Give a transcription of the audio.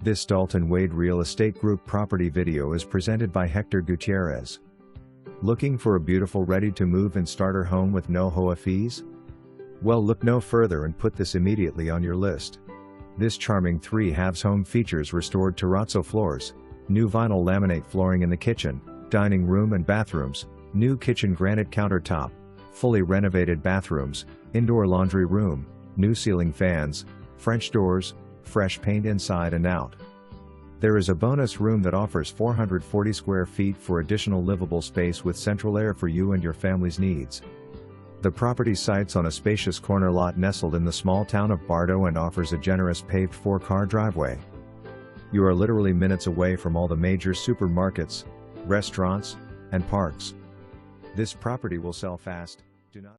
This Dalton Wade Real Estate Group property video is presented by Hector Gutierrez. Looking for a beautiful ready-to-move and starter home with no HOA fees? Well, look no further and put this immediately on your list. This charming 3/2 home features restored terrazzo floors, new vinyl laminate flooring in the kitchen, dining room and bathrooms, new kitchen granite countertop, fully renovated bathrooms, indoor laundry room, new ceiling fans, French doors, fresh paint inside and out. There is a bonus room that offers 440 square feet for additional livable space with central air for you and your family's needs. The property sites on a spacious corner lot nestled in the small town of Bartow and offers a generous paved 4-car driveway. You are literally minutes away from all the major supermarkets, restaurants, and parks. This property will sell fast. Do not